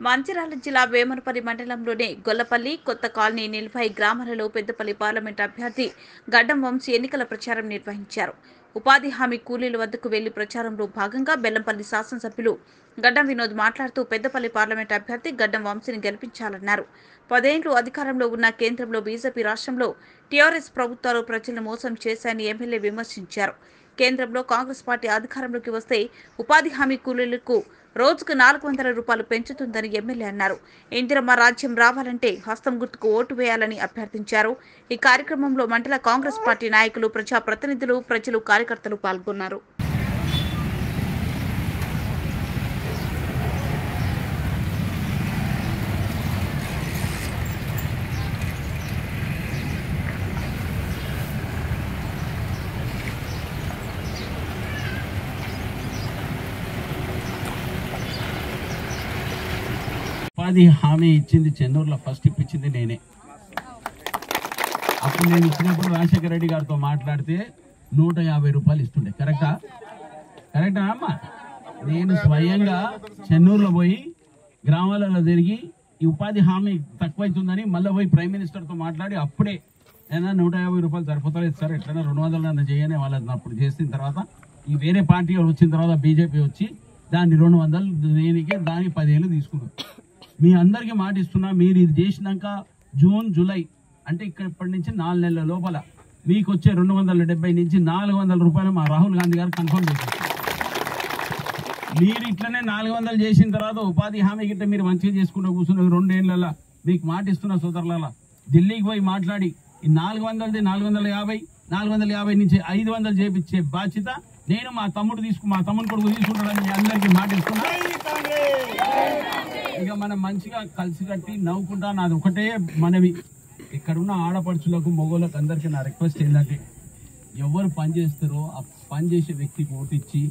మంచిర్యాల జిల్లా వేమనపల్లి మండలంలోని గొల్లపల్లి, కొత్త కాలనీ, నిల్పై గ్రామాలలో పెద్దపల్లి పార్లమెంట్ అభ్యర్థి గడ్డం వంశీ ఎన్నికల ప్రచారం నిర్వహించారు. ఉపాధి హామీ కూలీల వద్దకు వెళ్లి ప్రచారంలో భాగంగా బెల్లంపల్లి శాసనసభ్యులు గడ్డం వినోద్ మాట్లాడుతూ పెద్దపల్లి పార్లమెంట్ అభ్యర్థి గడ్డం వంశీని గెలిపించాలన్నారు. 10 ఏళ్లు అధికారంలో ఉన్న కేంద్రంలో బీజేపీ, రాష్ట్రంలో టీఆర్ఎస్ ప్రభుత్వాలు ప్రజలను మోసం చేశాయని ఎమ్మెల్యే విమర్శించారు. కేంద్రంలో కాంగ్రెస్ పార్టీ అధికారంలోకి వస్తే ఉపాధి హామీ కూలీలకు రోజుకు 400 రూపాయలు పెంచుతుందని ఎమ్మెల్యే అన్నారు. ఇందిరమ్మ రాజ్యం రావాలంటే హస్తం గుర్తుకు ఓటు వేయాలని అభ్యర్థించారు. ఈ కార్యక్రమంలో మండల కాంగ్రెస్ పార్టీ నాయకులు, ప్రజాప్రతినిధులు, ప్రజలు, కార్యకర్తలు పాల్గొన్నారు. ఉపాధి హామీ ఇచ్చింది చెన్నూరులో ఫస్ట్ ఇప్పించింది నేనే. అప్పుడు నేను ఇచ్చినప్పుడు రాజశేఖర రెడ్డి గారితో మాట్లాడితే 150 రూపాయలు ఇస్తుండే. కరెక్టా అమ్మా? నేను స్వయంగా చెన్నూరులో పోయి గ్రామాలలో తిరిగి ఈ ఉపాధి హామీ తక్కువైతుందని మళ్ళీ పోయి ప్రైమ్ మినిస్టర్తో మాట్లాడి అప్పుడే అయినా 150 రూపాయలు సరిపోతలేదు సార్, ఎట్లైనా 200 చేయని వాళ్ళని అప్పుడు చేసిన తర్వాత ఈ వేరే పార్టీ వచ్చిన తర్వాత బీజేపీ వచ్చి దాన్ని 200 దేనికే దానికి 10 ఏళ్ళు తీసుకున్నాం. మీ అందరికీ మాట ఇస్తున్నా, మీరు ఇది చేసినాక జూన్, జూలై అంటే ఇప్పటి నుంచి 4 నెలల లోపల మీకు వచ్చే 270 నుంచి 400 రూపాయలు మా రాహుల్ గాంధీ గారు కన్ఫర్మ్ చేశారు. మీరు ఇట్లనే 400 చేసిన తర్వాత ఉపాధి హామీ గిట్ట మీరు మంచిగా చేసుకుంటూ కూర్చున్న 2 ఏళ్ళ మీకు మాట ఇస్తున్న సోదరుల ఢిల్లీకి పోయి మాట్లాడి ఈ 400ది 450 నుంచి 500 చేపించే బాధ్యత నేను మా తమ్ముడు కొడుకు తీసుకుంటాడని మీ అందరికీ మాట ఇస్తున్నా. ఇక మనం మంచిగా కలిసి కట్టి నవ్వుకుంటా. నాది ఒకటే మనవి, ఇక్కడున్న ఆడపడుచులకు, మొగోళ్ళకు అందరికీ నా రిక్వెస్ట్ ఏంటంటే, ఎవరు పని చేస్తారో ఆ పని చేసే వ్యక్తికి ఓటిచ్చి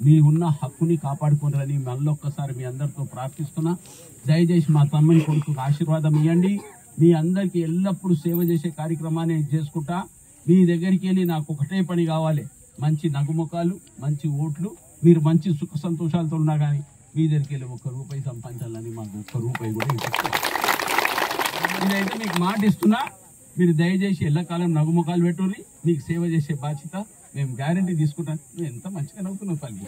మీ ఉన్న హక్కుని కాపాడుకోనని మళ్ళొక్కసారి మీ అందరితో ప్రార్థిస్తున్నా. దయచేసి మా తమ్ముని కొడుకు ఆశీర్వాదం ఇవ్వండి. మీ అందరికీ ఎల్లప్పుడూ సేవ చేసే కార్యక్రమాన్ని చేసుకుంటా. మీ దగ్గరికి వెళ్ళి నాకు ఒకటే పని కావాలి, మంచి నగుముఖాలు, మంచి ఓట్లు. మీరు మంచి సుఖ సంతోషాలతో ఉన్నా కానీ మీ దగ్గరికి వెళ్ళి 1 రూపాయి సంపాదించాలని మాకు 1 రూపాయి కూడా ఇస్తుంది. నేనైతే మీకు మాట ఇస్తున్నా, మీరు దయచేసి ఎల్లకాలం నగుముఖాలు పెట్టుర్రి. మీకు సేవ చేసే బాధ్యత మేము గ్యారంటీ తీసుకుంటాను. నువ్వు ఎంత మంచిగా నవ్వుతున్నావు తల్లి.